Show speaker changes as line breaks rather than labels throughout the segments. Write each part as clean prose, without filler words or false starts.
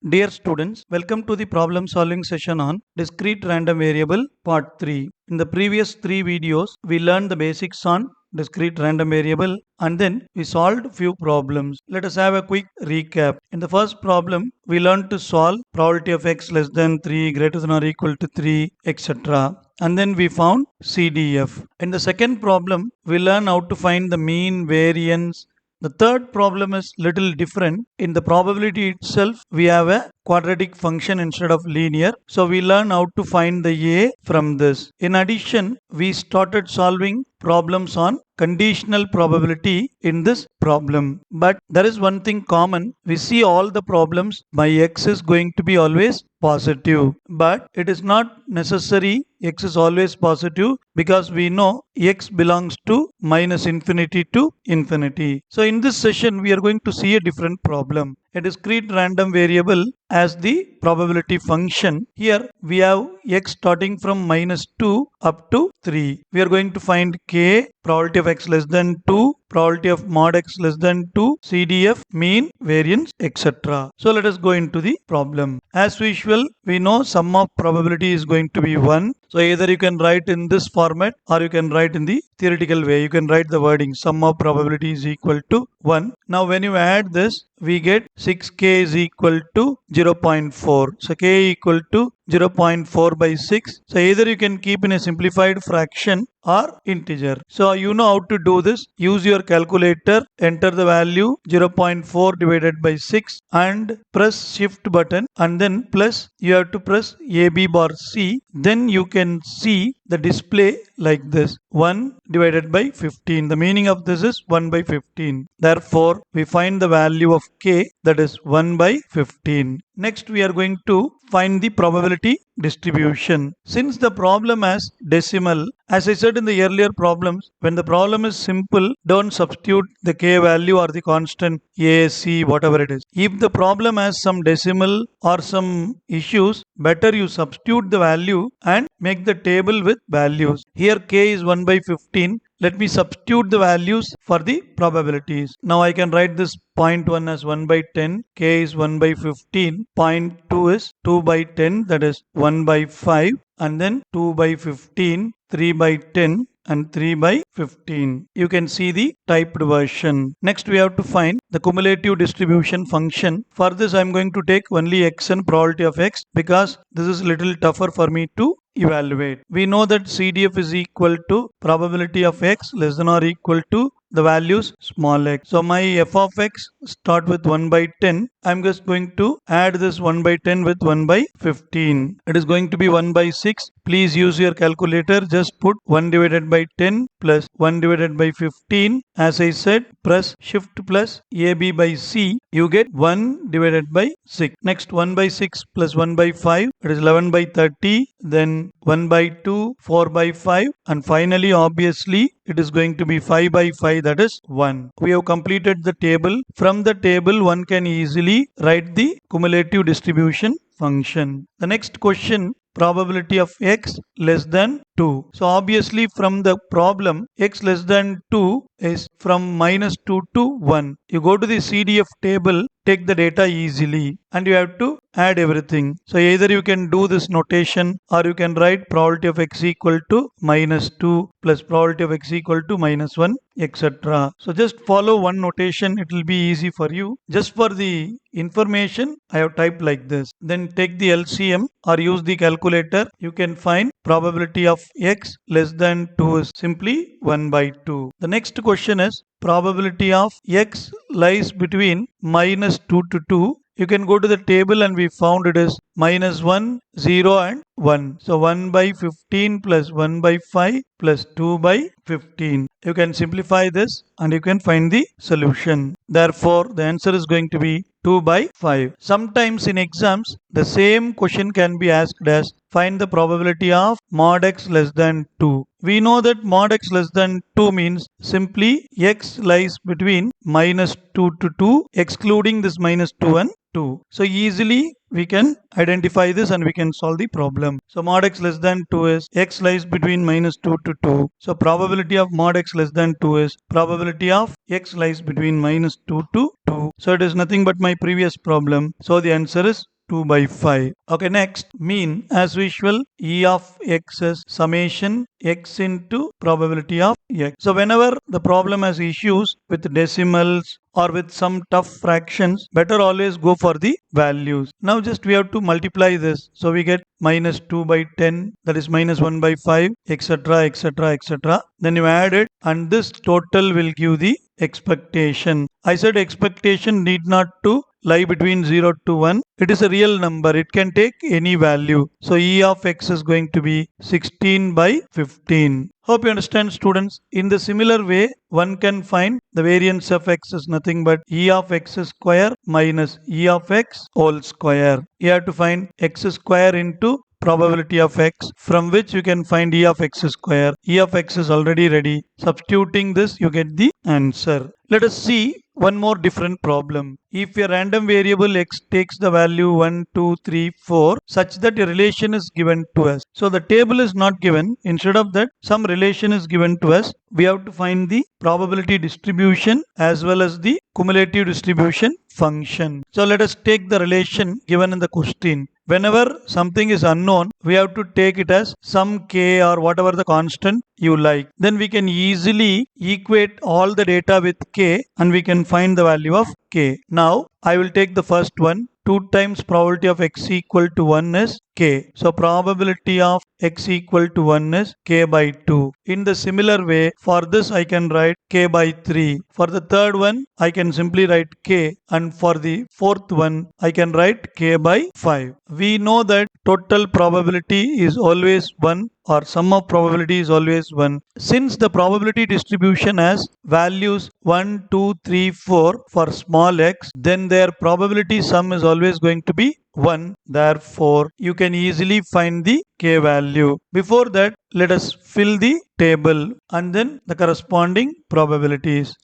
Dear students, welcome to the problem solving session on discrete random variable part 3. In the previous 3 videos, we learned the basics on discrete random variable and then we solved few problems. Let us have a quick recap. In the first problem, we learned to solve probability of x less than 3, greater than or equal to 3, etc. And then we found CDF. In the second problem, we learned how to find the mean, variance. The third problem is little different. In the probability itself, we have a quadratic function instead of linear. So we learn how to find the A from this. In addition, we started solving problems on conditional probability in this problem. But there is one thing common. We see all the problems my x is going to be always positive. But it is not necessary x is always positive because we know x belongs to minus infinity to infinity. So in this session we are going to see a different problem. A discrete random variable as the probability function. Here we have x starting from minus 2 up to 3. We are going to find k, probability of x less than 2, probability of mod x less than 2, CDF, mean, variance, etc. So let us go into the problem. As usual, we know sum of probability is going to be 1. So either you can write in this format or you can write in the theoretical way. You can write the wording sum of probability is equal to 1. Now when you add this, we get 6k is equal to 0.4. So k equal to 0.4 by 6. So either you can keep in a simplified fraction or integer. So you know how to do this. Use your calculator, enter the value 0.4 divided by 6 and press shift button and then plus you have to press AB bar C. Then you can see the display like this 1 divided by 15. The meaning of this is 1 by 15. Therefore, we find the value of k, that is 1 by 15. Next, we are going to find the probability distribution. Since the problem has decimal, as I said in the earlier problems, when the problem is simple, don't substitute the k value or the constant a, c, whatever it is. If the problem has some decimal or some issues, better you substitute the value and make the table with values. Here k is 1 by 15. Let me substitute the values for the probabilities. Now I can write this 0.1 as 1 by 10, k is 1 by 15, 0.2 is 2 by 10, that is 1 by 5, and then 2 by 15, 3 by 10, and 3 by 15. You can see the typed version. Next we have to find the cumulative distribution function. For this I am going to take only x and probability of x because this is a little tougher for me to evaluate. We know that CDF is equal to probability of x less than or equal to the values small x. So my f of x start with 1 by 10. I'm just going to add this 1 by 10 with 1 by 15. It is going to be 1 by 6. Please use your calculator. Just put 1 divided by 10 plus 1 divided by 15. As I said, press shift plus AB by C. You get 1 divided by 6. Next 1 by 6 plus 1 by 5. It is 11 by 30. Then 1 by 2, 4 by 5. And finally, obviously, it is going to be 5 by 5, that is 1. We have completed the table. From the table, one can easily write the cumulative distribution function. The next question, probability of x less than 2. So obviously from the problem, x less than 2 is from minus 2 to 1. You go to the CDF table, take the data easily and you have to add everything. So either you can do this notation or you can write probability of x equal to minus 2 plus probability of x equal to minus 1, etc. So just follow one notation, it will be easy for you. Just for the information, I have typed like this. Then take the LCM or use the calculator. You can find probability of x less than 2 is simply 1 by 2. The next question is probability of x lies between minus 2 to 2. You can go to the table and we found it is minus 1, 0 and 1. So 1 by 15 plus 1 by 5 plus 2 by 15. You can simplify this and you can find the solution. Therefore, the answer is going to be 2 by 5. Sometimes in exams, the same question can be asked as find the probability of mod x less than 2. We know that mod x less than 2 means simply x lies between minus 2 to 2 excluding this minus 2 and 2. So easily we can identify this and we can solve the problem. So mod x less than 2 is x lies between minus 2 to 2. So probability of mod x less than 2 is probability of x lies between minus 2 to 2. So it is nothing but my previous problem. So the answer is 2 by 5. Okay, next mean. As usual, E of x is summation x into probability of x. So whenever the problem has issues with decimals or with some tough fractions, better always go for the values. Now just we have to multiply this. So we get minus 2 by 10, that is minus 1 by 5, etc, etc, etc. Then you add it and this total will give the expectation. I said expectation need not to lie between 0 to 1. It is a real number. It can take any value. So E of x is going to be 16 by 15. Hope you understand, students. In the similar way, one can find the variance of x is nothing but E of x square minus E of x whole square. You have to find x square into probability of x, from which you can find E of x square. E of x is already ready. Substituting this, you get the answer. Let us see one more different problem. If a random variable x takes the value 1, 2, 3, 4 such that a relation is given to us. So the table is not given. Instead of that, some relation is given to us. We have to find the probability distribution as well as the cumulative distribution function. So let us take the relation given in the question. Whenever something is unknown, we have to take it as some k or whatever the constant you like. Then we can easily equate all the data with k and we can find the value of k. Now I will take the first one. 2 times probability of x equal to 1 is k. So probability of x equal to 1 is k by 2. In the similar way, for this I can write k by 3. For the third one, I can simply write k, and for the fourth one, I can write k by 5. We know that total probability is always 1 or sum of probability is always 1. Since the probability distribution has values 1, 2, 3, 4 for small x, then their probability sum is always going to be 1. Therefore, you can easily find the k value. Before that, let us fill the table and then the corresponding probabilities.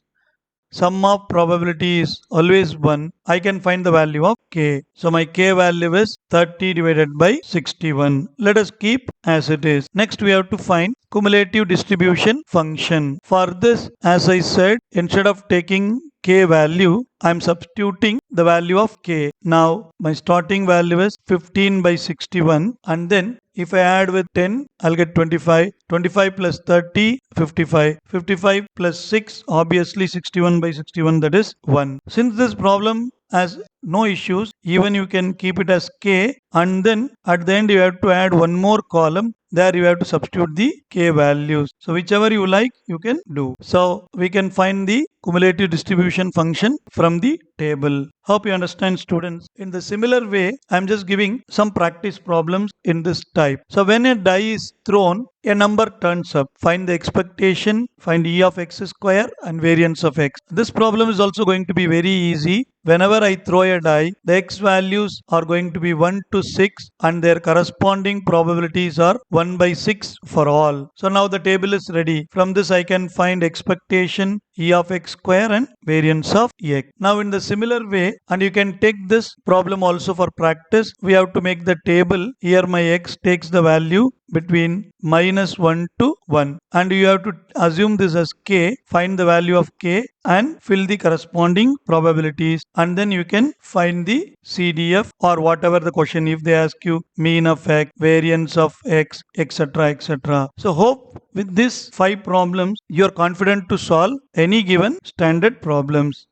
Sum of probability is always 1. I can find the value of k. So my k value is 30 divided by 61. Let us keep as it is. Next we have to find cumulative distribution function. For this, as I said, instead of taking k value, I am substituting the value of k. Now my starting value is 15 by 61 and then if I add with 10, I'll get 25. 25 plus 30, 55. 55 plus 6, obviously 61 by 61, that is 1. Since this problem has no issues, even you can keep it as k and then at the end you have to add one more column. There you have to substitute the k values. So whichever you like, you can do. So we can find the cumulative distribution function from the table. Hope you understand, students. In the similar way, I am just giving some practice problems in this type. So when a die is thrown, a number turns up. Find the expectation, find E of x square and variance of x. This problem is also going to be very easy. Whenever I throw a die, the x values are going to be 1 to 6 and their corresponding probabilities are 1 by 6 for all. So now the table is ready. From this I can find expectation, E of x square and variance of x. Now in the similar way, and you can take this problem also for practice, we have to make the table. Here my x takes the value between minus 1 to 1 and you have to assume this as k, find the value of k and fill the corresponding probabilities and then you can find the CDF or whatever the question if they ask you mean of x, variance of x, etc, etc. So hope with these 5 problems you are confident to solve any given standard problems.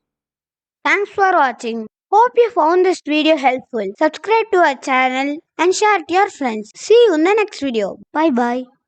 Thanks for watching. Hope you found this video helpful. Subscribe to our channel and share it to your friends. See you in the next video. Bye bye.